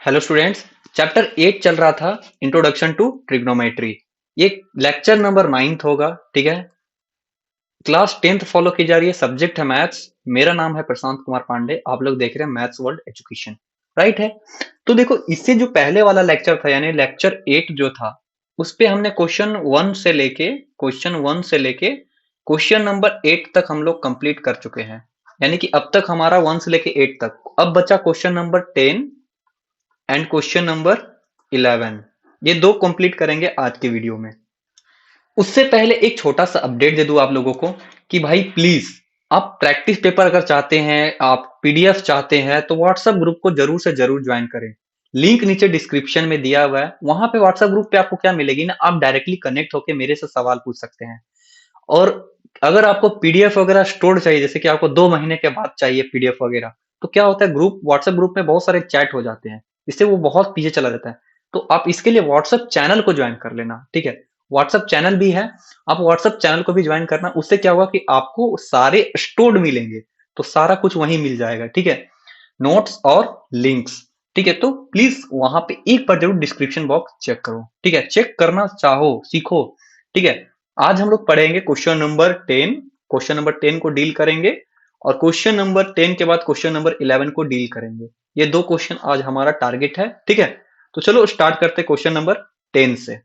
Hello students. Chapter 8 चल रहा था, इंट्रोडक्शन टू ट्रिग्नोमेट्री। ये लेक्चर नंबर 9 होगा। ठीक है, क्लास 10th फॉलो की जा रही है, सब्जेक्ट है मैथ्स। मेरा नाम है प्रशांत कुमार पांडे, आप लोग देख रहे हैं मैथ्स वर्ल्ड एजुकेशन। राइट है। तो देखो, इससे जो पहले वाला लेक्चर था यानी लेक्चर 8 जो था, उस पे हमने क्वेश्चन 1 से लेके क्वेश्चन नंबर 8 तक हम लोग कंप्लीट कर चुके हैं। यानी कि अब तक हमारा 1 से लेके 8 तक, अब बचा question number 10 and question number 11। ये दो कंप्लीट करेंगे आज के वीडियो में। उससे पहले एक छोटा सा अपडेट दे दूं आप लोगों को कि भाई प्लीज, आप प्रैक्टिस पेपर अगर चाहते हैं, आप पीडीएफ चाहते हैं, तो व्हाट्सएप ग्रुप को जरूर से जरूर ज्वाइन करें। लिंक नीचे डिस्क्रिप्शन में दिया हुआ है। वहां पे व्हाट्सएप ग्रुप पे आपको क्या मिलेगी ना, आप डायरेक्टली कनेक्ट होकर मेरे से सवाल पूछ सकते हैं। और अगर आपको पीडीएफ वगैरह स्टोर चाहिए, जैसे कि आपको 2 महीने के बाद चाहिए पीडीएफ वगैरह, तो क्या होता है, ग्रुप व्हाट्सएप ग्रुप में बहुत सारे चैट हो जाते हैं, इससे वो बहुत पीछे चला जाता है। तो आप इसके लिए व्हाट्सएप चैनल को ज्वाइन कर लेना। ठीक है, व्हाट्सएप चैनल भी है, आप व्हाट्सएप चैनल को भी ज्वाइन करना। उससे क्या होगा कि आपको सारे स्टोर्ड मिलेंगे, तो सारा कुछ वहीं मिल जाएगा। ठीक है, नोट्स और लिंक्स। ठीक है, तो प्लीज वहां पे एक बार जरूर डिस्क्रिप्शन बॉक्स चेक करो। ठीक है, चेक करना चाहो सीखो। ठीक है, आज हम लोग पढ़ेंगे क्वेश्चन नंबर 10। क्वेश्चन नंबर 10 को डील करेंगे, और क्वेश्चन नंबर 10 के बाद क्वेश्चन नंबर 11 को डील करेंगे। ये दो क्वेश्चन आज हमारा टारगेट है। ठीक है, तो चलो स्टार्ट करते हैं क्वेश्चन नंबर 10 से।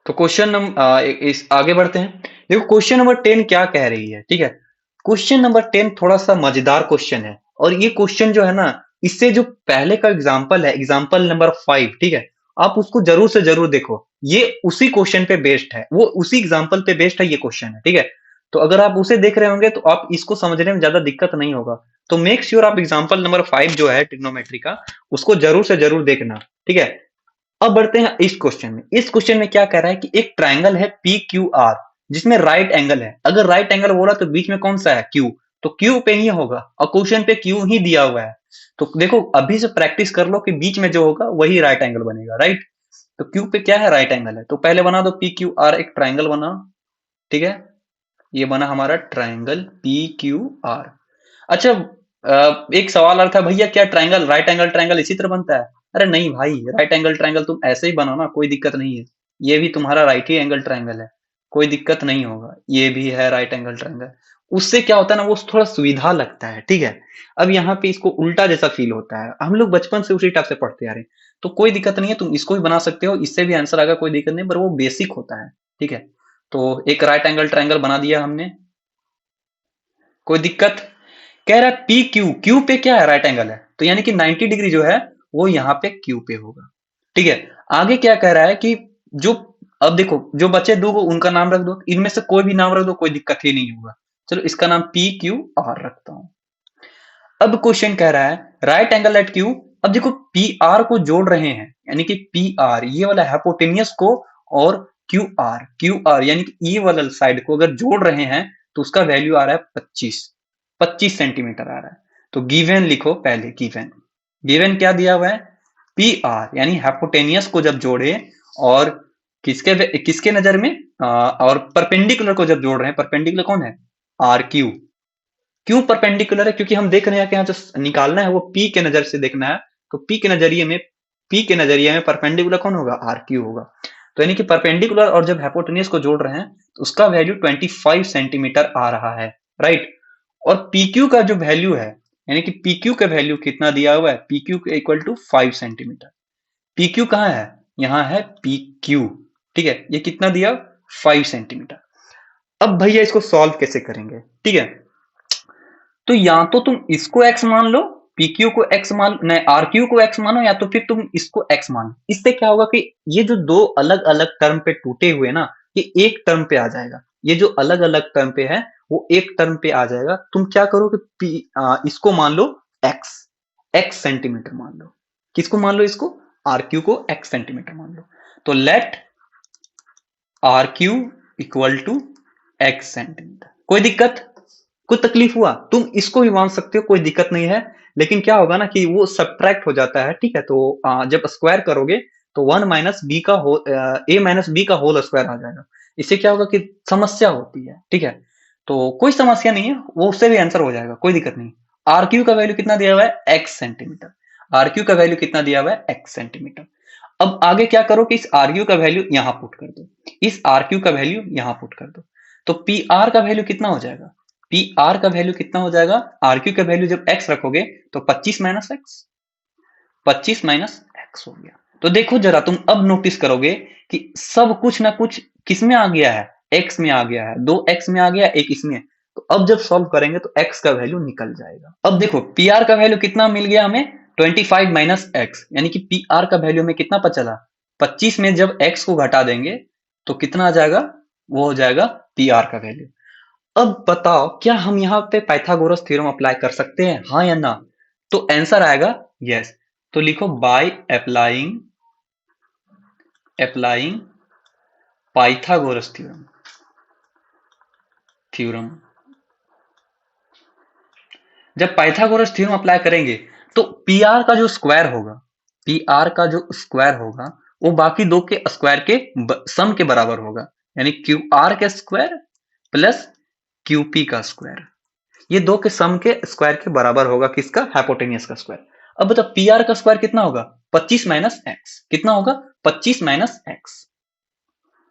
तो क्वेश्चन नंबर इस आगे बढ़ते हैं। देखो क्वेश्चन नंबर 10 क्या कह रही है। ठीक है, क्वेश्चन नंबर 10 थोड़ा सा मजेदार क्वेश्चन है, और ये क्वेश्चन जो है ना, इससे जो पहले का एग्जाम्पल है, एग्जाम्पल नंबर 5, ठीक है, आप उसको जरूर से जरूर देखो। ये उसी क्वेश्चन पे बेस्ड है, वो उसी एग्जाम्पल पे बेस्ड है ये क्वेश्चन है। ठीक है, तो अगर आप उसे देख रहे होंगे तो आप इसको समझने में ज्यादा दिक्कत नहीं होगा। तो मेक श्योर आप एग्जाम्पल नंबर 5 जो है ट्रिग्नोमेट्री का, उसको जरूर से जरूर देखना। ठीक है, अब बढ़ते हैं इस क्वेश्चन में। इस क्वेश्चन में क्या कह रहा है कि एक ट्राइंगल है पी क्यू आर, जिसमें राइट एंगल है। अगर राइट एंगल बोला तो बीच में कौन सा है, क्यू, तो क्यू पे ही होगा, और क्वेश्चन पे क्यू ही दिया हुआ है। तो देखो अभी से प्रैक्टिस कर लो कि बीच में जो होगा वही राइट एंगल बनेगा। राइट, तो क्यू पे क्या है, राइट एंगल है। तो पहले बना दो पी क्यू आर, एक ट्राइंगल बना। ठीक है, ये बना हमारा ट्राइंगल पी क्यू आर। अच्छा, एक सवाल आ रहा था, भैया क्या ट्राइंगल, राइट एंगल ट्राइंगल इसी तरह बनता है? अरे नहीं भाई, राइट एंगल ट्राइंगल तुम ऐसे ही बनाओ ना, कोई दिक्कत नहीं है। ये भी तुम्हारा राइट ही एंगल ट्राइंगल है, कोई दिक्कत नहीं होगा। ये भी है राइट एंगल ट्राइंगल। उससे क्या होता है ना, वो थोड़ा सुविधा लगता है। ठीक है, अब यहाँ पे इसको उल्टा जैसा फील होता है, हम लोग बचपन से उसी टाइप से पढ़ते आ रहे हैं। तो कोई दिक्कत नहीं है, तुम इसको भी बना सकते हो, इससे भी आंसर आएगा, कोई दिक्कत नहीं, पर वो बेसिक होता है। ठीक है, तो एक राइट एंगल ट्राइंगल बना दिया हमने, कोई दिक्कत? कह रहा है पी क्यू, क्यू पे क्या है, राइट एंगल है, तो यानी कि 90 डिग्री जो है वो यहाँ पे क्यू पे होगा। ठीक है, आगे क्या कह रहा है कि जो, अब देखो जो बचे दो उनका नाम रख दो, इनमें से कोई भी नाम रख दो, कोई दिक्कत ही नहीं होगा। चलो इसका नाम पी क्यू आर रखता हूं। अब क्वेश्चन कह रहा है राइट एंगल एट क्यू। अब देखो पी आर को जोड़ रहे हैं, यानी कि पी आर ये वाला हाइपोटेनियस को, और क्यू आर यानी कि ये वाला साइड को अगर जोड़ रहे हैं, तो उसका वैल्यू आ रहा है 25 सेंटीमीटर आ रहा है। तो गिवन लिखो पहले, गिवन, गिवन क्या दिया हुआ है, पी आर यानी हाइपोटेनियस को जब जोड़े, और किसके किसके नजर में, और परपेंडिकुलर को जब जोड़ रहे हैं, परपेंडिकुलर कौन है, आर क्यू। क्यों परपेंडिकुलर है, क्योंकि हम देख रहे हैं कि यहाँ जो निकालना है वो पी के नजर से देखना है। तो पी के नजरिए में परपेंडिकुलर कौन होगा, आर क्यू होगा। तो यानी कि परपेंडिकुलर और जब हाइपोटेन्यूज को जोड़ रहे हैं, तो उसका वैल्यू 25 सेंटीमीटर आ रहा है। राइट, और पी क्यू का जो वैल्यू है, यानी कि पी क्यू का वैल्यू कितना दिया हुआ है, P Q equal to 5 centimetre. P Q कहाँ है, यहाँ है पी क्यू। ठीक है, ये कितना दिया, 5 सेंटीमीटर। अब भैया इसको सॉल्व कैसे करेंगे? ठीक है, तो या तो तुम इसको x मान लो, pq को x मान, नहीं rq को x मानो, या तो फिर तुम इसको x मान लो। इससे क्या होगा कि ये जो दो अलग अलग टर्म पे टूटे हुए ना, ये एक टर्म पे आ जाएगा। ये जो अलग अलग टर्म पे है वो एक टर्म पे आ जाएगा। तुम क्या करो कि इसको मान लो x, x सेंटीमीटर मान लो। किसको मान लो, इसको, rq को x सेंटीमीटर मान लो। तो let rq equal to x centimetre. कोई दिक्कत, कुछ तकलीफ हुआ, तुम इसको भी मान सकते हो, कोई दिक्कत नहीं है। लेकिन क्या होगा ना कि वो सब्ट्रैक्ट हो जाता है। ठीक है, तो जब स्क्वायर करोगे तो वन माइनस बी का होल, ए माइनस बी का होल स्क्वायर आ जाएगा। इससे क्या होगा कि समस्या होती है। ठीक है, तो कोई समस्या नहीं है, वो उससे भी आंसर हो जाएगा, कोई दिक्कत नहीं। आर क्यू का वैल्यू कितना दिया हुआ है, एक्स सेंटीमीटर। RQ का वैल्यू कितना दिया हुआ है, x सेंटीमीटर। अब आगे क्या करो कि इस RQ का वैल्यू यहां पुट कर दो, इस RQ का वैल्यू यहां पुट कर दो, तो PR का वैल्यू कितना हो जाएगा, PR का वैल्यू कितना हो जाएगा, RQ का वैल्यू जब x रखोगे तो 25 माइनस एक्स, 25 माइनस एक्स हो गया। तो देखो जरा तुम अब नोटिस करोगे कि सब कुछ ना कुछ किसमें आ गया है, x में आ गया है, 2x में आ गया, एक इसमें। तो अब जब सॉल्व करेंगे तो x का वैल्यू निकल जाएगा। अब देखो PR का वैल्यू कितना मिल गया हमें, 25 माइनस एक्स, यानी कि PR का वैल्यू में कितना बचा, 25 में जब x को घटा देंगे तो कितना आ जाएगा, वो हो जाएगा PR का वैल्यू। अब बताओ क्या हम यहाँ पे पाइथागोरस थ्योरम अप्लाई कर सकते हैं, हाँ या ना, तो आंसर आएगा यस। तो लिखो बाय अप्लाइंग पाइथागोरस थ्योरम, जब पाइथागोरस थ्योरम अप्लाई करेंगे तो PR का जो स्क्वायर होगा, PR का जो स्क्वायर होगा वो बाकी दो के स्क्वायर के सम के बराबर होगा, यानी QR के स्क्वायर प्लस QP का स्क्वायर, ये दो के सम के स्क्वायर के बराबर होगा, किसका, हाइपोटेन्यूस का स्क्वायर। अब बताओ PR का स्क्वायर कितना होगा, 25 माइनस एक्स, कितना होगा 25 माइनस एक्स,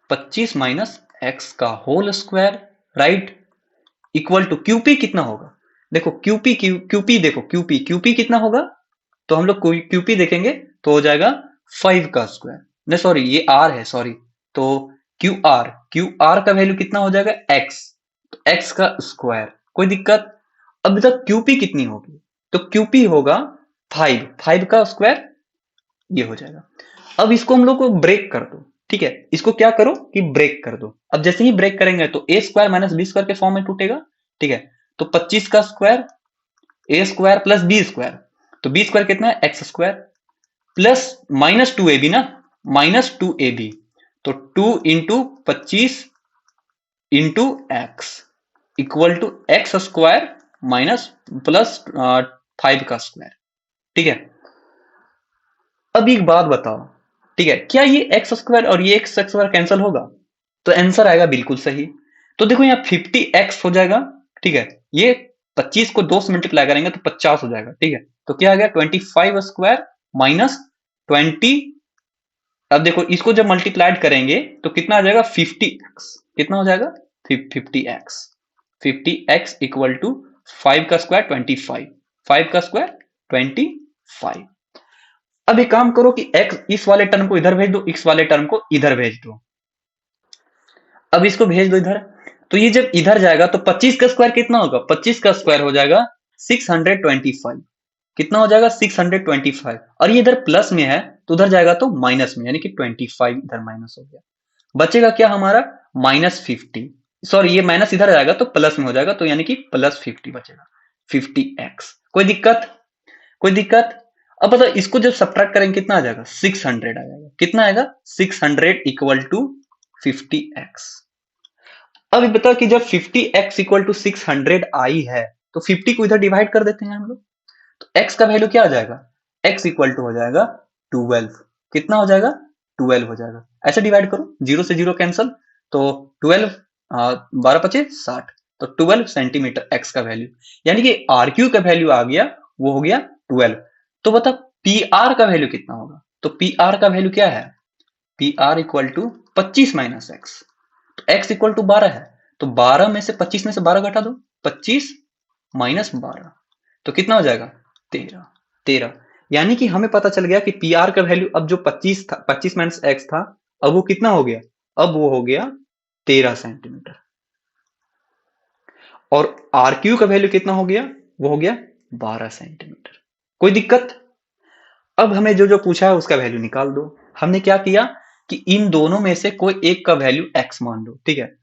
25 माइनस एक्स का whole square, right, equal to QP कितना होगा, देखो QP देखो QP कितना होगा, तो हम लोग QP देखेंगे तो हो जाएगा 5 का स्क्वायर, नहीं सॉरी ये R है, सॉरी, तो QR का वैल्यू कितना हो जाएगा x, तो x का स्क्वायर, कोई दिक्कत। अब तक QP कितनी होगी, तो QP होगा 5 का स्क्वायर, ये हो जाएगा। अब इसको हम लोग को ब्रेक कर दो, ठीक है, इसको क्या करो कि ब्रेक कर दो। अब जैसे ही ब्रेक करेंगे तो ए स्क्वायर माइनस बी स्क्वायर के फॉर्म में टूटेगा, ठीक है, तो 25 का स्क्वायर ए स्क्वायर प्लस बी स्क्वायर, तो बी स्क्वायर कितना है x square, plus minus 2ab ना, माइनस 2ab, तो 2 into 25 into x equal to x square minus plus 5 का स्क्वायर, ठीक है। अब एक बात बताओ, ठीक है, क्या ये एक्स स्क्वायर और ये एक्स स्क्वायर कैंसिल होगा, तो आंसर आएगा बिल्कुल सही। तो देखो यहाँ 50x हो जाएगा, ठीक है, ये 25 को 2 से मल्टीप्लाई करेंगे तो 50 हो जाएगा, ठीक है, तो क्या आ गया 25 स्क्वायर माइनस 20। अब देखो इसको जब मल्टीप्लाइड करेंगे तो कितना आ जाएगा 50x, कितना हो जाएगा 50x इक्वल टू 5 का स्क्वायर 25, 5 का स्क्वायर 25। अब एक काम करो कि x इस वाले टर्म को इधर भेज दो, x वाले टर्म को इधर भेज दो, अब इसको भेज दो इधर, तो ये जब इधर जाएगा तो 25 का स्क्वायर कितना होगा, 25 का स्क्वायर हो जाएगा 625, कितना हो जाएगा 625, और ये इधर प्लस में है तो उधर जाएगा तो माइनस में, यानी कि 25 इधर माइनस हो गया, बचेगा क्या हमारा -50, सॉरी ये माइनस इधर जाएगा तो प्लस में हो जाएगा, तो यानी कि +50 बचेगा, 50x, कोई दिक्कत, कोई दिक्कत। अब बताओ इसको जब सब्ट्रैक्ट करेंगे कितना आ जाएगा 600 आ जाएगा, कितना आएगा 600 इक्वल टू 50x। अब बताओ कि जब 50x इक्वल टू 600 आई है तो 50 को इधर डिवाइड कर देते हैं हम लोग, तो x का वैल्यू क्या आ जाएगा, x इक्वल टू हो जाएगा 12, कितना हो जाएगा 12 हो जाएगा, ऐसे डिवाइड करो 0 से 0 कैंसल, तो 12 12 पचे 60, तो 12 सेंटीमीटर x का वैल्यू, यानी कि RQ का वैल्यू आ गया, वो हो गया 12। तो बता PR का वैल्यू कितना होगा, तो PR का वैल्यू क्या है, PR equal to 25 minus x, तो x इक्वल टू 12 है, तो 12 में से 25 में से 12 घटा दो, 25 माइनस 12, तो कितना हो जाएगा 13, यानी कि हमें पता चल गया कि PR का वैल्यू अब जो 25 था, 25 माइनस एक्स था, अब वो कितना हो गया, अब वो हो गया 13 सेंटीमीटर, और RQ का वैल्यू कितना हो गया, वो हो गया 12 सेंटीमीटर, कोई दिक्कत। अब हमें जो जो पूछा है उसका वैल्यू निकाल दो। हमने क्या किया कि इन दोनों में से कोई एक का वैल्यू x मान लो, ठीक है,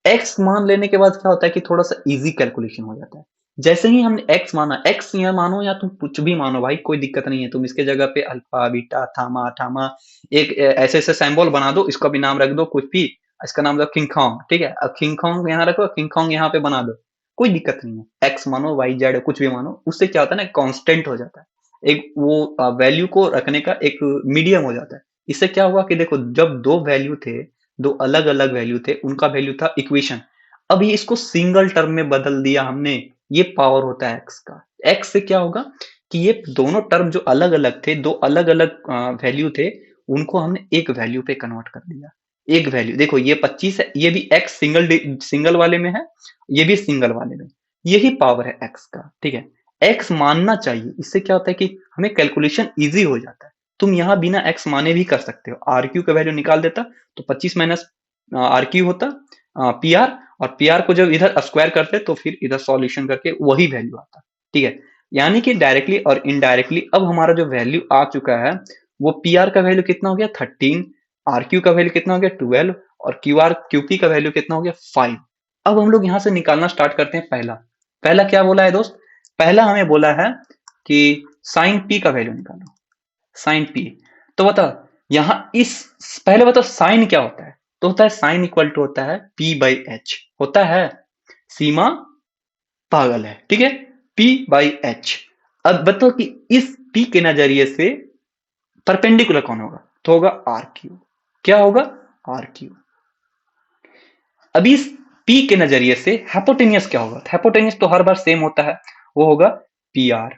x मान लेने के बाद क्या होता है कि थोड़ा सा इजी कैलकुलेशन हो जाता है। जैसे ही हमने x माना, x या मानो या तुम कुछ भी मानो भाई, कोई दिक्कत नहीं है, तुम इसके जगह पे अल्फा बीटा थामा ठामा एक ऐसे ऐसे सिंबल बना दो, इसका भी नाम रख दो कुछ भी, इसका नाम रखो किंग कॉन्ग, ठीक है, अब किंग कॉन्ग यहाँ रखो, किंग कॉन्ग यहाँ पे बना दो, कोई दिक्कत नहीं है, x मानो y z कुछ भी मानो, उससे क्या होता है ना कांस्टेंट हो जाता है, एक वो वैल्यू को रखने का एक मीडियम हो जाता है। इससे क्या हुआ कि देखो जब दो वैल्यू थे, दो अलग अलग वैल्यू थे, उनका वैल्यू था इक्वेशन, अभी इसको सिंगल टर्म में बदल दिया हमने, ये पावर होता है एक्स का, एक्स से क्या होगा कि ये दोनों टर्म जो अलग अलग थे, दो अलग अलग वैल्यू थे, उनको हमने एक वैल्यू पे कन्वर्ट कर दिया। एक वैल्यू देखो, ये 25 है, ये भी x सिंगल वाले में है, ये भी सिंगल वाले में, यही पावर है x का। ठीक है, x मानना चाहिए, इससे क्या होता है कि हमें कैलकुलेशन इजी हो जाता है। तुम यहाँ बिना x माने भी कर सकते हो, आर क्यू का वैल्यू निकाल देता तो 25 माइनस आर क्यू होता पी आर, और पी आर को जब इधर स्क्वायर करते तो फिर इधर सॉल्यूशन करके वही वैल्यू आता। ठीक है, यानी कि डायरेक्टली और इनडायरेक्टली अब हमारा जो वैल्यू आ चुका है वो पी आर का वैल्यू कितना हो गया 13, आर क्यू का वैल्यू कितना हो गया 12, और क्यू आर क्यूपी का वैल्यू कितना हो गया 5। अब हम लोग यहां से निकालना स्टार्ट करते हैं। पहला पहला क्या बोला है दोस्त, पहला हमें बोला है कि साइन पी का वैल्यू निकालो, साइन पी। तो बता यहां इस, पहले बताओ साइन क्या होता है, तो होता है साइन इक्वल टू होता है पी बाई एच, होता है। सीमा पागल है, ठीक है, पी बाई एच। अब बताओ कि इस पी के नजरिए से परपेंडिकुलर कौन होगा, तो होगा आर क्यू। क्या होगा, आर क्यू। अब इस पी के नजरिए से हाइपोटेनियस क्या होगा, हाइपोटेनियस तो हर बार सेम होता है, वो होगा पी आर।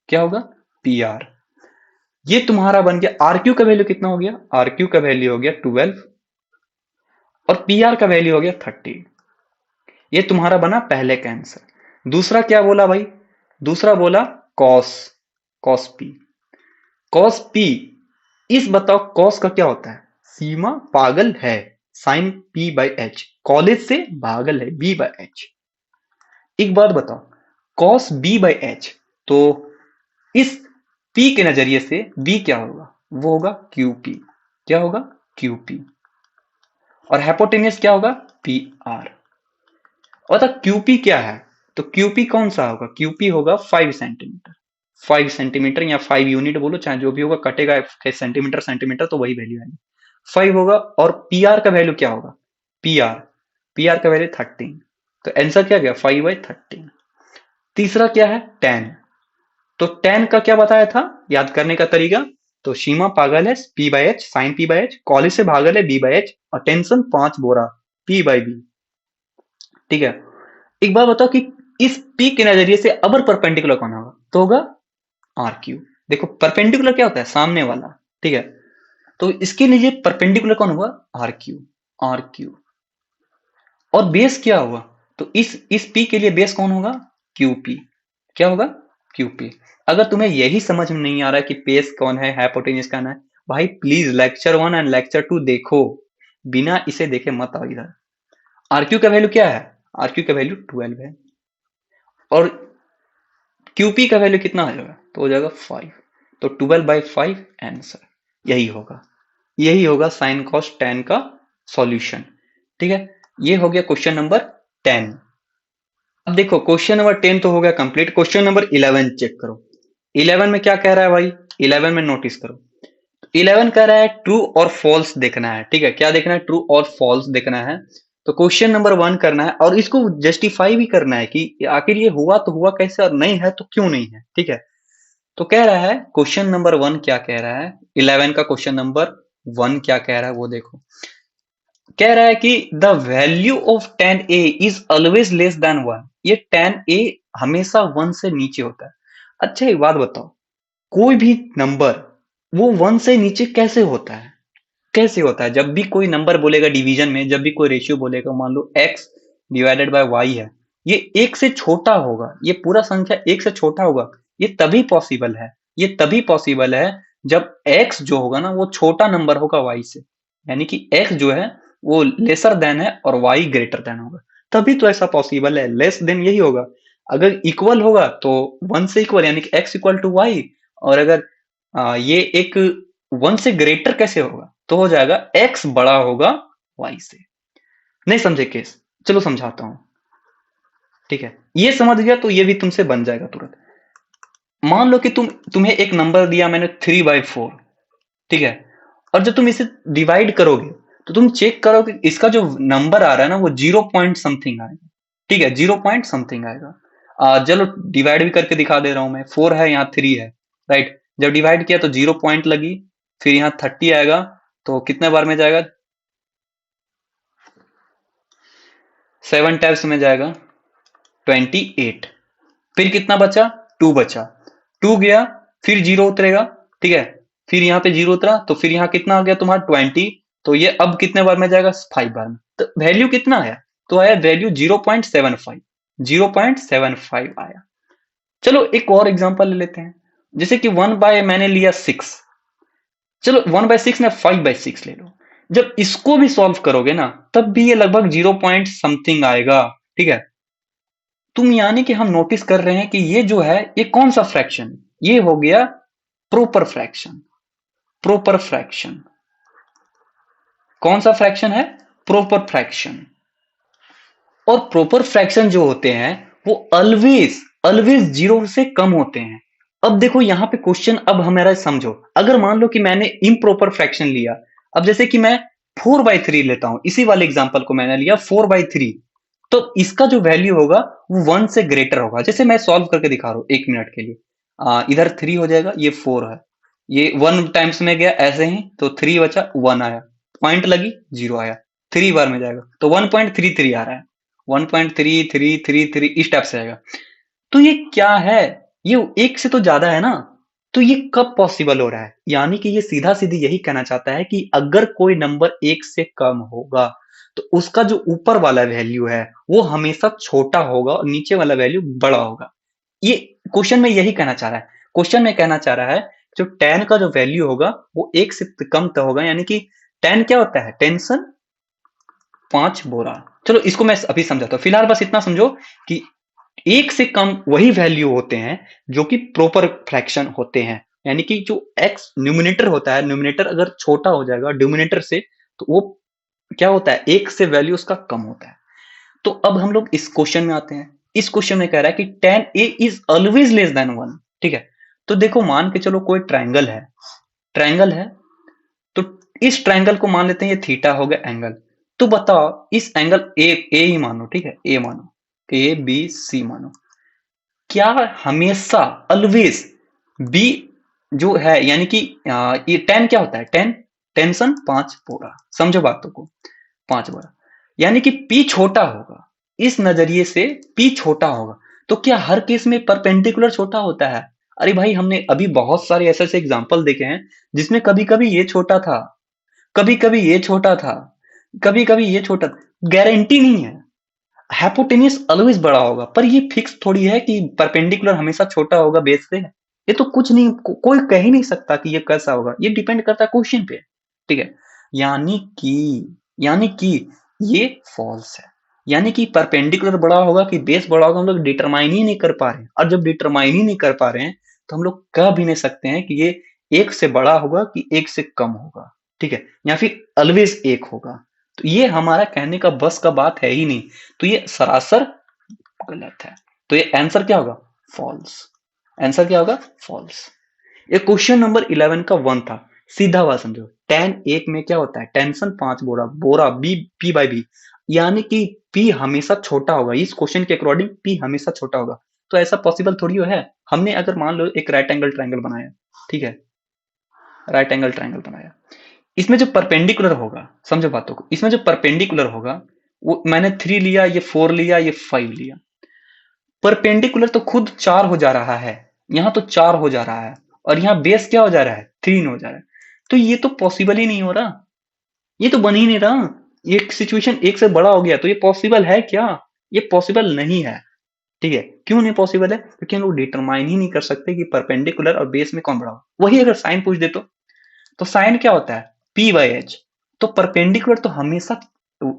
क्या होगा, पी आर। ये तुम्हारा बन गया, आर क्यू का वैल्यू कितना हो गया, आर क्यू का वैल्यू हो गया 12, और पी आर का वैल्यू हो गया 30। ये तुम्हारा बना पहले का आंसर। दूसरा क्या बोला भाई, दूसरा बोला cos, cos P, cos P. इस बताओ कॉस का क्या होता है, सीमा पागल है, sine P by H, college से पागल है, बी बाई एच। एक बात बताओ, कॉस बी बाई एच, तो इस पी के नजरिए से बी क्या होगा, वो होगा क्यू पी। क्या होगा, क्यू पी। और हाइपोटेनियस क्या होगा, पी आर। और क्यूपी क्या है, तो क्यूपी कौन सा होगा, क्यूपी होगा 5 सेंटीमीटर। 5 सेंटीमीटर या 5 यूनिट बोलो, चाहे जो भी होगा, कटेगा सेंटीमीटर सेंटीमीटर तो वही वैल्यू आएगी, 5 होगा। और पी आर का वैल्यू क्या होगा, पी आर, पी आर का वैल्यू 13। तो आंसर क्या गया, 5/13। तीसरा क्या है, टेन। तो टेन का क्या बताया था, याद करने का तरीका, तो सीमा पागल है, P by H, sine P by H, college से भागल है, बी बाई एच, और टेंशन 5 बोरा, पी बाई बी। ठीक है, एक बात बताओ कि इस पी के नजरिए से अबर परपेंडिकुलर कौन होगा, तो होगा आर क्यू। देखो परपेंडिकुलर क्या होता है, सामने वाला। ठीक है, तो इसके लिए परपेंडिकुलर कौन होगा, आर क्यू, आर क्यू। और बेस क्या होगा, तो इस पी के लिए बेस कौन होगा, क्यू पी। क्या होगा, क्यू पी। अगर तुम्हें यही समझ में नहीं आ रहा है कि बेस कौन है, हाइपोटेन्यूज कौन है, भाई प्लीज लेक्चर 1 एंड लेक्चर 2 देखो, बिना इसे देखे मत आओ इधर। आरक्यू का वैल्यू क्या है, आरक्यू का वैल्यू 12 है, और क्यूपी का वैल्यू कितना आ जाएगा, तो हो जाएगा 5। तो 12/5 आंसर यही होगा, यही होगा साइन कॉस टेन का सॉल्यूशन। ठीक है, ये हो गया क्वेश्चन नंबर 10। अब देखो क्वेश्चन नंबर 10 तो हो गया कंप्लीट, क्वेश्चन नंबर 11 चेक करो। 11 में क्या कह रहा है भाई, 11 में नोटिस करो, 11 कह रहा है ट्रू और फॉल्स देखना है। ठीक है, क्या देखना है, ट्रू और फॉल्स देखना है। तो क्वेश्चन नंबर 1 करना है, और इसको जस्टिफाई भी करना है कि आखिर ये हुआ तो हुआ कैसे, और नहीं है तो क्यों नहीं है। ठीक है, तो कह रहा है क्वेश्चन नंबर 1 क्या कह रहा है, 11 का क्वेश्चन नंबर 1 क्या कह रहा है वो देखो। कह रहा है कि the value of tan a is always less than 1। ये tan a हमेशा 1 से नीचे होता है। अच्छा एक बात बताओ, कोई भी नंबर वो 1 से नीचे कैसे होता है, कैसे होता है, जब भी कोई नंबर बोलेगा डिवीजन में, जब भी कोई रेशियो बोलेगा, मान लो x डिवाइडेड बाय y है, ये एक से छोटा होगा, ये पूरा संख्या एक से छोटा होगा, ये तभी पॉसिबल है, ये तभी पॉसिबल है जब x जो होगा ना वो छोटा नंबर होगा y से, यानी कि x जो है वो लेसर देन है और y ग्रेटर देन होगा, तभी तो ऐसा पॉसिबल है। लेस देन यही होगा, अगर इक्वल होगा तो 1 से इक्वल यानी कि x इक्वल टू y, और अगर ये एक 1 से ग्रेटर कैसे होगा, तो हो जाएगा x बड़ा होगा y से। नहीं समझे केस, चलो समझाता हूं। ठीक है, ये समझ गया तो ये भी तुमसे बन जाएगा तुरंत। मान लो कि तुम्हें एक नंबर दिया मैंने 3/4। ठीक है, और जब तुम इसे डिवाइड करोगे तो तुम चेक करो कि इसका जो नंबर आ रहा है ना वो 0 पॉइंट समथिंग आएगा। ठीक है, 0 पॉइंट समथिंग आएगा। चलो डिवाइड भी करके दिखा दे रहा हूं मैं, 4 है यहाँ 3 है, राइट। जब डिवाइड किया तो 0 पॉइंट लगी, फिर यहाँ 30 आएगा, तो कितने बार में जाएगा, 7 टाइम्स में जाएगा, 28। फिर कितना बचा, 2 बचा, 2 गया, फिर 0 उतरेगा, ठीक है, फिर यहाँ पे 0 उतरा, तो फिर यहाँ कितना आ गया तुम्हारा 20, तो ये अब कितने बार में जाएगा 5 बार में, तो वैल्यू कितना आया, तो आया वैल्यू 0.75, 0.75 आया। चलो एक और एग्जांपल ले लेते हैं, जैसे कि 1 बाय मैंने लिया 6, चलो 1/6 में 5/6 ले लो, जब इसको भी सॉल्व करोगे ना तब भी ये लगभग 0 पॉइंट समथिंग आएगा, ठीक है। तुम यानी कि हम नोटिस कर रहे हैं कि ये जो है ये कौन सा फ्रैक्शन, ये हो गया प्रोपर फ्रैक्शन, प्रोपर फ्रैक्शन। कौन सा फ्रैक्शन है, प्रोपर फ्रैक्शन। और प्रोपर फ्रैक्शन जो होते हैं वो ऑलवेज ऑलवेज 0 से कम होते हैं। अब देखो यहाँ पे क्वेश्चन, अब हमारा समझो, अगर मान लो कि मैंने इम्प्रॉपर फ्रैक्शन लिया, अब जैसे कि मैं 4/3 लेता हूं, इसी वाले एग्जांपल को मैंने लिया 4/3, तो इसका जो वैल्यू होगा वो 1 से ग्रेटर होगा। जैसे मैं सॉल्व करके दिखा रहा हूं 1 मिनट के लिए, इधर 3 हो जाएगा, ये 4 है, ये 1 टाइम्स में गया ऐसे ही, तो 3 बचा, 1 आया, पॉइंट लगी, 0 आया, 3 बार में जाएगा तो 1.33 आ रहा है, 1.3333 इस टाइप से आएगा। तो ये क्या है, ये 1 से तो ज्यादा है ना, तो ये कब पॉसिबल हो रहा है, यानी कि ये सीधा सीधी यही कहना चाहता है कि अगर कोई नंबर 1 से कम होगा तो उसका जो ऊपर वाला वैल्यू है वो हमेशा छोटा होगा और नीचे वाला वैल्यू बड़ा होगा। ये क्वेश्चन में यही कहना चाह रहा है, क्वेश्चन में कहना चाह रहा है जो tan का जो वैल्यू होगा वो 1 से कम तो होगा, यानी कि tan क्या होता है, टेंशन 5 बोरा। चलो इसको मैं अभी समझाता हूँ, फिलहाल बस इतना समझो कि 1 से कम वही वैल्यू होते हैं जो कि प्रोपर फ्रैक्शन होते हैं, यानी कि जो x न्यूमिनेटर होता है, न्यूमिनेटर अगर छोटा हो जाएगा डिनोमिनेटर से तो वो क्या होता है, 1 से वैल्यू उसका कम होता है। तो अब हम लोग इस क्वेश्चन में आते हैं, इस क्वेश्चन में कह रहा है कि tan a is always less than 1, ठीक है। तो देखो मान के चलो कोई ट्राइंगल है, ट्राइंगल है, तो इस ट्राइंगल को मान लेते हैं ये थीटा हो गया एंगल, तो बताओ इस एंगल ए ही मानो, ठीक है, ए मानो, ए बी सी मानो, क्या हमेशा ऑलवेज बी जो है, यानी कि ये टेन क्या होता है, टेन टेंशन 5 पूरा, समझो बातों को, 5 बड़ा, यानी कि पी छोटा होगा, इस नजरिए से पी छोटा होगा, तो क्या हर केस में परपेंडिकुलर छोटा होता है, अरे भाई हमने अभी बहुत सारे ऐसे ऐसे एग्जाम्पल देखे हैं जिसमें कभी कभी ये छोटा था, कभी कभी ये छोटा था, कभी कभी ये छोटा था, गारंटी नहीं है, हाइपोटेन्यूस ऑलवेज बड़ा होगा, पर ये फिक्स थोड़ी है कि परपेंडिकुलर हमेशा छोटा होगा बेस से, ये तो कुछ नहीं, कोई कह ही नहीं सकता कि ये कैसा होगा, ये डिपेंड करता है क्वेश्चन पे, ठीक है। यानी कि ये फॉल्स है, यानी कि परपेंडिकुलर बड़ा होगा कि बेस बड़ा होगा हम लोग डिटरमाइन ही नहीं कर पा रहे हैं, और जब डिटरमाइन ही नहीं कर पा रहे हैं तो हम लोग कह भी नहीं सकते हैं कि ये 1 से बड़ा होगा कि 1 से कम होगा, ठीक है, या फिर ऑलवेज 1 होगा, तो ये हमारा कहने का बस का बात है ही नहीं, तो ये सरासर गलत है, तो ये आंसर क्या होगा, फॉल्स, आंसर क्या होगा, फॉल्स। ये क्वेश्चन नंबर 11 का 1 था, सीधा बात समझो, tan 1 में क्या होता है, टेंशन 5 बोरा, बोरा बी पी बाई बी, यानी कि p हमेशा छोटा होगा, इस क्वेश्चन के अकॉर्डिंग p हमेशा छोटा होगा, तो ऐसा पॉसिबल थोड़ी है। हमने अगर मान लो एक राइट एंगल ट्राइंगल बनाया, ठीक है, राइट एंगल ट्राइंगल बनाया, इसमें जो परपेंडिकुलर होगा, समझो बातों को, इसमें जो परपेंडिकुलर होगा वो मैंने 3 लिया, ये 4 लिया, ये 5 लिया, परपेंडिकुलर तो खुद 4 हो जा रहा है, यहां तो 4 हो जा रहा है, और यहाँ बेस क्या हो जा रहा है, 3 हो जा रहा है, तो ये तो पॉसिबल ही नहीं हो रहा, ये तो बन ही नहीं रहा, ये सिचुएशन 1 से बड़ा हो गया, तो ये पॉसिबल है क्या, ये पॉसिबल नहीं है, ठीक है। क्यों नहीं पॉसिबल है, क्योंकि हम लोग डिटरमाइन ही नहीं कर सकते कि परपेंडिकुलर और बेस में कौन बड़ा हो। वही अगर साइन पूछ दे तो साइन क्या होता है, पी बाई एच, तो परपेंडिकुलर तो हमेशा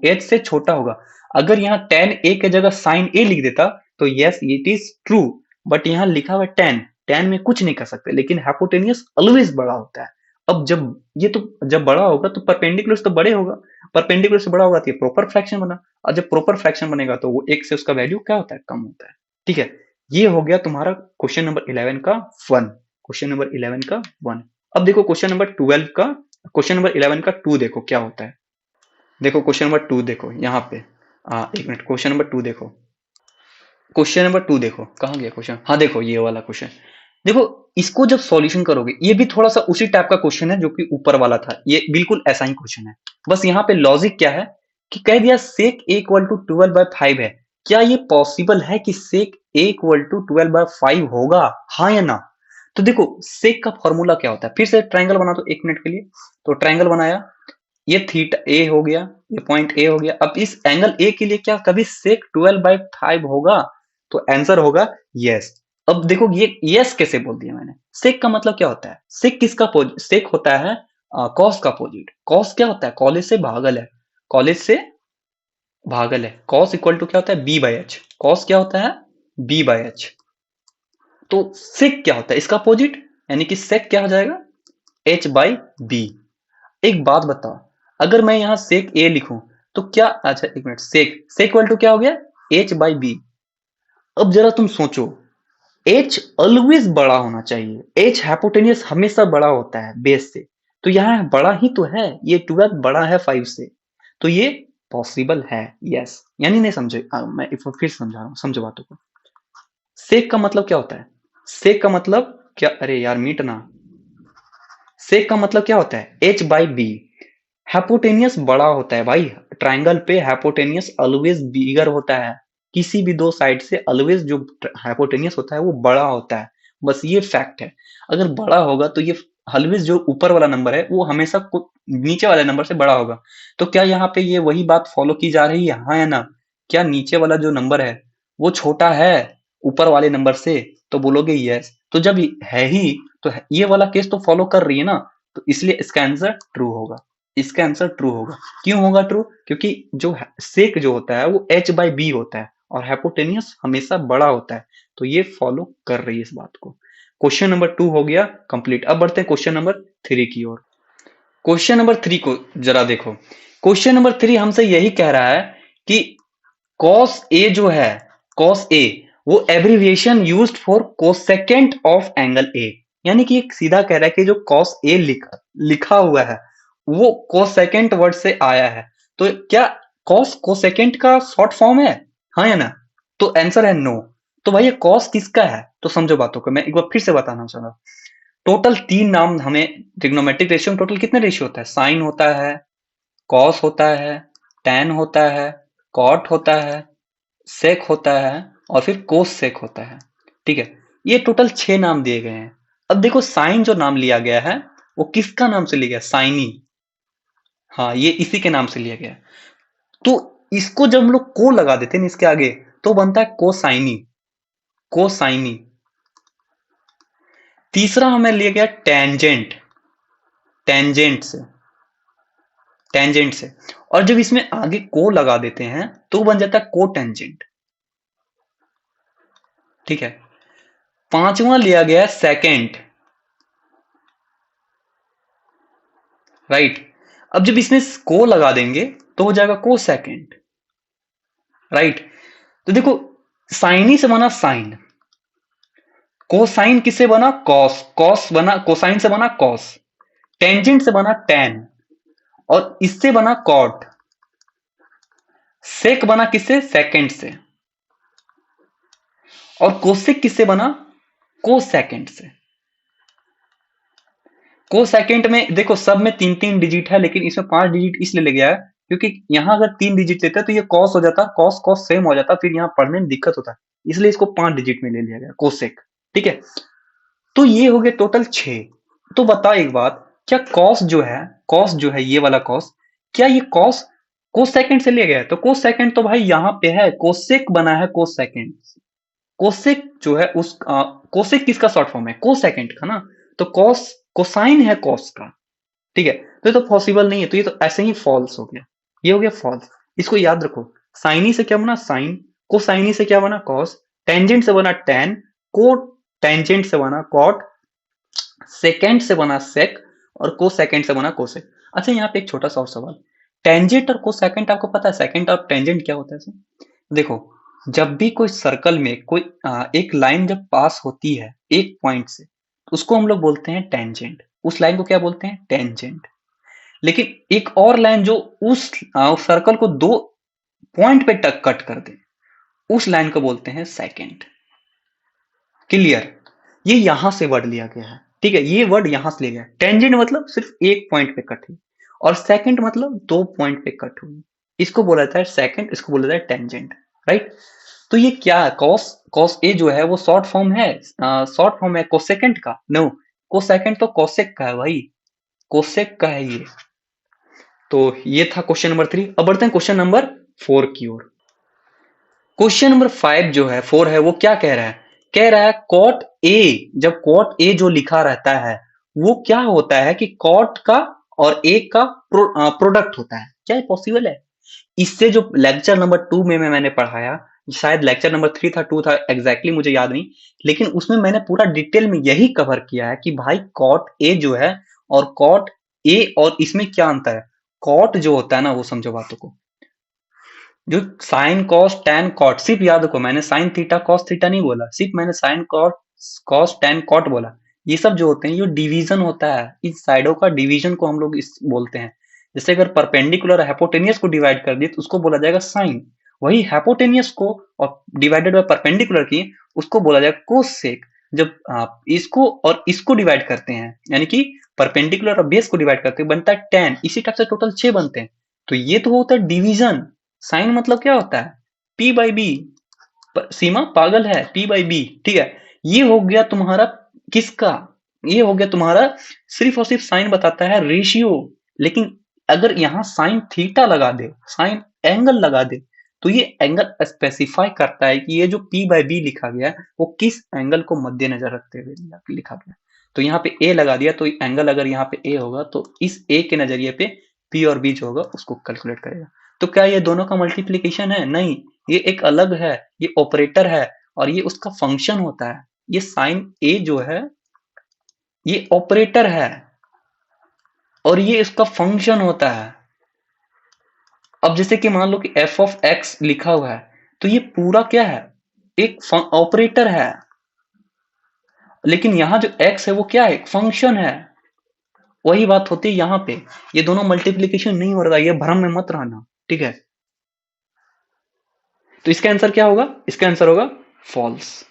एच से छोटा होगा, अगर यहाँ टेन ए की जगह साइन ए लिख देता तो yes it is true, but यहाँ लिखा हुआ टेन, टेन में कुछ नहीं कर सकते, लेकिन हाइपोटेनियस ऑलवेज बड़ा होता है। अब जब ये तो जब बड़ा होगा तो परपेंडिकुलर तो बड़े होगा, परपेंडिकुलर से बड़ा होगा तो ये प्रॉपर फ्रैक्शन बना, और जब प्रॉपर फ्रैक्शन बनेगा तो वो एक से उसका वैल्यू क्या होता है, कम होता है, ठीक है। ये हो गया तुम्हारा क्वेश्चन नंबर 11 का 1, क्वेश्चन नंबर 11 का 1। अब देखो क्वेश्चन नंबर 12 का, क्वेश्चन नंबर 11 का 2 देखो क्या होता है, देखो क्वेश्चन नंबर 2 देखो यहाँ पे, एक मिनट, क्वेश्चन नंबर 2 देखो, क्वेश्चन नंबर 2 देखो कहाँ गया क्वेश्चन, हाँ देखो ये वाला क्वेश्चन, देखो इसको जब सॉल्यूशन करोगे, ये भी थोड़ा सा उसी टाइप का क्वेश्चन है जो कि ऊपर वाला था, ये बिल्कुल ऐसा ही क्वेश्चन है, बस यहाँ पे लॉजिक क्या है कि कह दिया सेक ए इक्वल टू 12/5 है, क्या ये पॉसिबल है कि सेक ए इक्वल टू 12/5 होगा, हाँ या ना, तो देखो सेक का फॉर्मूला क्या होता है, फिर से ट्रायंगल बना दो 1 मिनट के लिए। तो ट्रायंगल बनाया, ये थीटा ए हो गया, ये पॉइंट ए हो गया। अब इस एंगल ए के लिए क्या कभी सेक 12/5 होगा? तो आंसर होगा यस। अब देखो ये यस कैसे बोल दिया मैंने। सेक का मतलब क्या होता है? सेक किसका सेक होता है कॉस का अपोजिट। कॉस क्या होता है? कॉलेज से भागल है, कॉलेज से भागल है। कॉस इक्वल टू क्या होता है? B by H. कॉस क्या होता है? B by H. तो सेक क्या होता है? इसका अपोजिट, यानी कि सेक क्या हो जाएगा? H by B. एक बात बताओ, अगर मैं यहां सेक ए लिखूं तो क्या, अच्छा एक minute, sec sec equal to क्या हो गया? H by B. अब जरा तुम सोचो, एच ऑलवेज बड़ा होना चाहिए, एच हाइपोटेनियस हमेशा बड़ा होता है बेस से, तो यहाँ बड़ा ही तो है, ये 12 बड़ा है 5 से, तो ये पॉसिबल है। यस, यानी नहीं समझे? मैं एक बार फिर समझा रहा हूँ, समझो बातों को। सेक का मतलब क्या होता है? सेक का मतलब क्या, अरे यार मीट ना, सेक का मतलब क्या होता है? H by B. हाइपोटेनियस बड़ा होता है भाई, ट्राइंगल पे हाइपोटेनियस ऑलवेज बिगर होता है, किसी भी दो साइड से ऑलवेज जो हाइपोटेनियस होता है वो बड़ा होता है, बस ये फैक्ट है। अगर बड़ा होगा तो ये ऑलवेज जो ऊपर वाला नंबर है वो हमेशा नीचे वाले नंबर से बड़ा होगा। तो क्या यहाँ पे ये वही बात फॉलो की जा रही है, हाँ या ना? क्या नीचे वाला जो नंबर है वो छोटा है ऊपर वाले नंबर से? तो बोलोगे यस। तो जब है ही तो ये वाला केस तो फॉलो कर रही है ना, तो इसलिए इसका आंसर ट्रू होगा। इसका आंसर ट्रू होगा। क्यों होगा ट्रू? क्योंकि जो सेक जो होता है वो एच बाई बी होता है और हाइपोटेनियस हमेशा बड़ा होता है, तो ये फॉलो कर रही है इस बात को। क्वेश्चन नंबर 2 हो गया कंप्लीट। अब बढ़ते हैं क्वेश्चन नंबर 3 की ओर। क्वेश्चन नंबर 3 को जरा देखो। क्वेश्चन नंबर 3 हमसे यही कह रहा है कि कॉस ए जो है, कॉस ए वो abbreviation used for cosecant of angle A. यानी कि एक सीधा कह रहा है कि जो कॉस ए लिखा हुआ है वो कोसेकेंट वर्ड से आया है। तो क्या कॉस कोसेकेंट का शॉर्ट फॉर्म है, हाँ या ना? तो आंसर है नो। तो भाई ये कॉस किसका है? तो समझो बातों को, मैं एक बार फिर से बताना चाहूंगा। टोटल 3 नाम हमें, ट्रिग्नोमेट्रिक रेशियो में टोटल कितने रेशियो होता है? साइन होता है, कॉस होता है, टैन होता है, कॉट होता है, सेक होता है और फिर कोस सेक होता है। ठीक है, ये टोटल 6 नाम दिए गए हैं। अब देखो साइन जो नाम लिया गया है वो किसका नाम से लिया गया? साइनी। हाँ, ये इसी के नाम से लिया गया है। तो इसको जब हम लोग को लगा देते हैं इसके आगे तो बनता है कोसाइनी। कोसाइनी। तीसरा हमें लिया गया टेंजेंट। टेंजेंट से, टेंजेंट से। और जब इसमें आगे को लगा देते हैं तो बन जाता है को टेंजेंट। ठीक है, पांचवा लिया गया है सेकेंड। राइट, अब जब इसमें को लगा देंगे तो हो जाएगा को सेकेंड। राइट, तो देखो साइनी से बना साइन, कोसाइन किससे बना? कॉस, कॉस बना कोसाइन से बना कॉस, टेंजेंट से बना टैन और इससे बना कॉट, सेक बना किससे? सेकेंड से, और कोसेक किससे बना? को सेकेंड से। को सेकेंड में देखो सब में 3-3 डिजिट है, लेकिन इसमें 5 डिजिट इसलिए ले गया है क्योंकि यहां अगर 3 डिजिट लेता तो ये कॉस हो जाता, कॉस कॉस सेम हो जाता, फिर यहाँ पढ़ने में दिक्कत होता, इसलिए इसको 5 डिजिट में ले लिया गया कोसेक। ठीक है, तो ये हो गए टोटल 6। तो बताओ एक बात, क्या कॉस जो है, कॉस जो है ये वाला कॉस, क्या ये कॉस कोस सेकंड से लिया गया है? तो कोस सेकंड तो भाई यहाँ पे है, कोसेक बना है कोस सेकंड। कोसेक जो है उस कोसेक किसका शॉर्ट फॉर्म है? कोस सेकंड का ना, तो कॉस कोसाइन है कॉस का। ठीक है, तो ये तो पॉसिबल नहीं है, तो ये तो ऐसे ही फॉल्स हो गया, ये हो गया फॉल्स। इसको याद रखो, साइनी से क्या बना? साइन, कोसाइनी से क्या बना? कॉस, टेंजेंट से बना टैन, को टेंजेंट से बना कॉट, सेकेंड से बना सेक और को सेकेंड से बना कोसेक। अच्छा यहाँ पे एक छोटा सा और सवाल, टेंजेंट और को सेकेंड आपको पता है सेकेंड और टेंजेंट क्या होता है सर? देखो, जब भी कोई सर्कल में कोई एक लाइन जब पास होती है एक पॉइंट से तो उसको हम लोग बोलते हैं टेंजेंट, उस लाइन को क्या बोलते हैं? टेंजेंट। लेकिन एक और लाइन जो उस सर्कल को 2 पॉइंट पे टक कट कर दे उस लाइन को बोलते हैं सेकेंड। क्लियर? ये यहां से वर्ड लिया गया है। ठीक है, ये वर्ड यहां से लिया गया है। टेंजेंट मतलब सिर्फ एक पॉइंट पे कट हुई और सेकंड मतलब 2 पॉइंट पे कट हुई, इसको बोला जाता है सेकंड, इसको बोला जाता है टेंजेंट। राइट, तो ये क्या है, कॉस ए जो है वो शॉर्ट फॉर्म है कोसेकेंट का, नो, कोसेकेंट तो कोसेक का है भाई, कोसेक का है ये। तो ये था क्वेश्चन नंबर 3। अब बढ़ते हैं क्वेश्चन नंबर 4 की ओर। क्वेश्चन नंबर 5 जो है 4 है वो क्या कह रहा है, कह रहा है कॉट ए, जब कॉट ए जो लिखा रहता है वो क्या होता है कि कॉट का और ए का प्रोडक्ट होता है। क्या ये पॉसिबल है? इससे जो लेक्चर नंबर 2 में मैंने पढ़ाया, शायद लेक्चर नंबर 3 था 2 था, एग्जैक्टली मुझे याद नहीं, लेकिन उसमें मैंने पूरा डिटेल में यही कवर किया है कि भाई कॉट ए जो है और कॉट ए और इसमें क्या अंतर है। कॉट जो होता है ना, वो समझो बातों को, जो साइन कॉस टैन कॉट, सिर्फ याद रखो मैंने साइन थीटा कॉस थीटा नहीं बोला, सिर्फ मैंने sine cot cos tan cot बोला। ये सब जो होते हैं ये डिवीजन होता है, इस साइडों का डिवीजन को हम लोग इस बोलते हैं। जैसे अगर परपेंडिकुलर हाइपोटेनियस को डिवाइड कर दिए तो उसको बोला जाएगा साइन, वही हाइपोटेनियस को और डिवाइडेड बाय परपेंडिकुलर की उसको बोला जाएगा कोसेक। जब आप इसको और इसको डिवाइड करते हैं, यानी कि परपेंडिकुलर और बेस को डिवाइड करते हैं, बनता है टैन। इसी टाइप से टोटल 6 बनते हैं। तो ये तो होता है डिवीजन। साइन मतलब क्या होता है, पी बाई बी, सीमा पागल है, पी बाई बी, ठीक है। ये हो गया तुम्हारा किसका, ये हो गया तुम्हारा, सिर्फ और सिर्फ साइन बताता है रेशियो। लेकिन अगर यहां साइन थीटा लगा दे, साइन एंगल लगा दे, तो ये एंगल स्पेसिफाई करता है कि ये जो पी बाई बी लिखा गया है वो किस एंगल को मद्देनजर रखते हुए लिखा गया। तो यहाँ पे ए लगा दिया तो एंगल अगर यहाँ पे ए होगा तो इस ए के नजरिए पे पी और बी जो होगा उसको कैलकुलेट करेगा। तो क्या ये दोनों का मल्टीप्लीकेशन है? नहीं, ये एक अलग है, ये ऑपरेटर है और ये उसका फंक्शन होता है। ये साइन ए जो है ये ऑपरेटर है और ये इसका फंक्शन होता है। अब जैसे कि मान लो कि एफ ऑफ एक्स लिखा हुआ है तो ये पूरा क्या है, एक ऑपरेटर है। लेकिन यहां जो एक्स है वो क्या है, एक फंक्शन है। वही बात होती है यहाँ पे, ये दोनों मल्टीप्लीकेशन नहीं हो रहा, ये भ्रम में मत रहना, ठीक है। तो इसका आंसर क्या होगा, इसका आंसर होगा फॉल्स,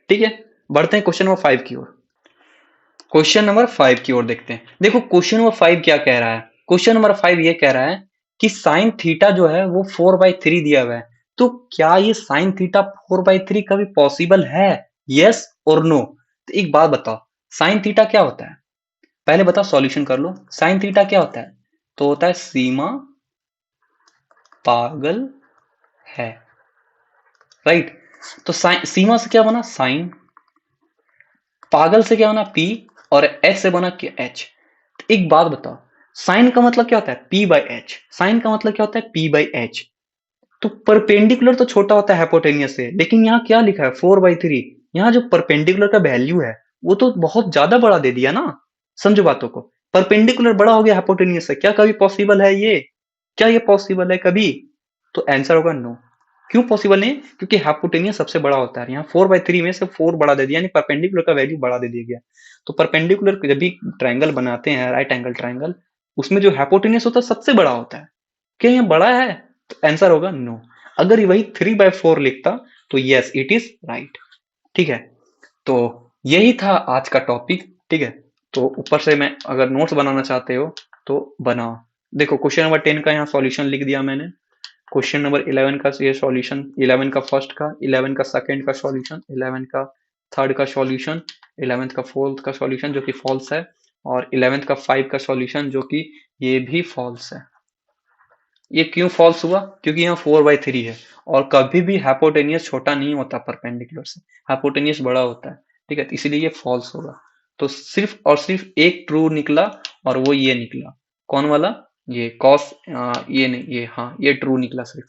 ठीक है। बढ़ते हैं क्वेश्चन नंबर 5 की ओर। क्वेश्चन नंबर 5 की ओर देखते हैं। देखो क्वेश्चन नंबर 5 क्या कह रहा है, क्वेश्चन नंबर 5 ये कह रहा है कि साइन थीटा जो है वो 4/3 दिया हुआ है। तो क्या ये साइन थीटा 4/3 कभी पॉसिबल है, यस और नो? तो एक बात बताओ, साइन थीटा क्या होता है, पहले बताओ, सॉल्यूशन कर लो। साइन थीटा क्या होता है, तो होता है सीमा पागल है, राइट। तो सीमा से क्या बना, साइन, पागल से क्या बना, पी, और एच से बना क्या, एच। एक बात बताओ, साइन का मतलब क्या होता है, पी बाई एच, साइन का मतलब क्या होता है, पी बाई एच। तो परपेंडिकुलर तो छोटा होता है हाइपोटेनियस से, लेकिन यहाँ क्या लिखा है, 4/3। यहाँ जो परपेंडिकुलर का वैल्यू है वो तो बहुत ज्यादा बड़ा दे दिया ना, समझो बातों को। परपेंडिकुलर बड़ा हो गया हाइपोटेनियस से, क्या कभी पॉसिबल है ये, क्या ये पॉसिबल है कभी? तो आंसर होगा नो। क्यों पॉसिबल नहीं? क्योंकि हाइपोटेनियस सबसे बड़ा होता है। यहाँ 4/3 में से 4 बड़ा दे दिया, यानी परपेंडिकुलर का वैल्यू बड़ा दे दिया गया। तो परपेंडिकुलर जब भी ट्रायंगल बनाते हैं, राइट एंगल ट्रायंगल, उसमें जो हाइपोटेनियस होता है सबसे बड़ा होता है। क्या ये बड़ा है? तो आंसर होगा नो। अगर वही 3/4 लिखता तो यस इट इज राइट, ठीक है। तो यही था आज का टॉपिक, ठीक है। तो ऊपर से मैं अगर नोट्स बनाना चाहते हो तो बनाओ। देखो क्वेश्चन नंबर 10 का यहाँ सॉल्यूशन लिख दिया मैंने, क्वेश्चन नंबर 11 का ये सॉल्यूशन, 11 का फर्स्ट का, 11 का सेकंड का सॉल्यूशन, 11 का थर्ड का सॉल्यूशन, 11th का फोर्थ का सॉल्यूशन जो कि फॉल्स है, और 11th का 5 का सॉल्यूशन जो कि ये भी फॉल्स है। ये क्यों फॉल्स हुआ, क्योंकि यहाँ 4/3 है और कभी भी हाइपोटेनियस छोटा नहीं होता परपेंडिकुलर से, हाइपोटेनियस बड़ा होता है, ठीक है। तो इसीलिए ये फॉल्स होगा। तो सिर्फ और सिर्फ एक ट्रू निकला और वो ये निकला, कौन वाला, ये कॉस, ये नहीं, ये हाँ ये ट्रू निकला सिर्फ।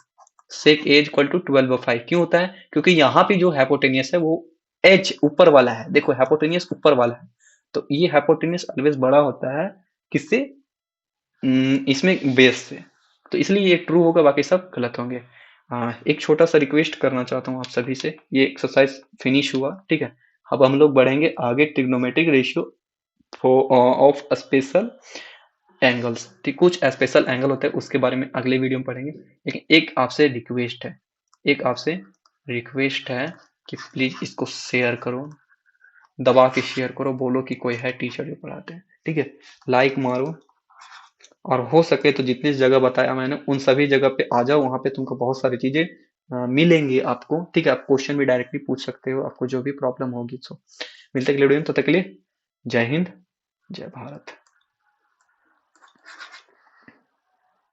सेक एज इक्वल टू 12/5 क्यों होता है, क्योंकि यहाँ पे जो हाइपोटेनियस है वो एच ऊपर वाला है, देखो हाइपोटेनियस ऊपर वाला है, तो ये हाइपोटेनियस ऑलवेज बड़ा होता है किससे, इसमें बेस से। तो इसलिए ये ट्रू होगा, बाकी सब गलत होंगे। एक छोटा सा रिक्वेस्ट करना चाहता हूँ आप सभी से, ये एक्सरसाइज फिनिश हुआ, ठीक है। अब हम लोग बढ़ेंगे आगे trigonometric ratio of special angles, ठीक। कुछ स्पेशल एंगल होते हैं उसके बारे में अगले वीडियो में पढ़ेंगे। लेकिन एक आपसे रिक्वेस्ट है, एक आपसे रिक्वेस्ट है कि प्लीज इसको शेयर करो, दबा के शेयर करो, बोलो कि कोई है टीचर जो पढ़ाते हैं, ठीक है। लाइक मारो और हो सके तो जितनी जगह बताया मैंने उन सभी जगह पे आ जाओ, वहां पे तुमको बहुत सारी चीजें मिलेंगे आपको, ठीक है। आप क्वेश्चन भी डायरेक्टली पूछ सकते हो, आपको जो भी प्रॉब्लम होगी। सो मिलते हैं अगले वीडियो में, तब तक के लिए जय हिंद, जय भारत।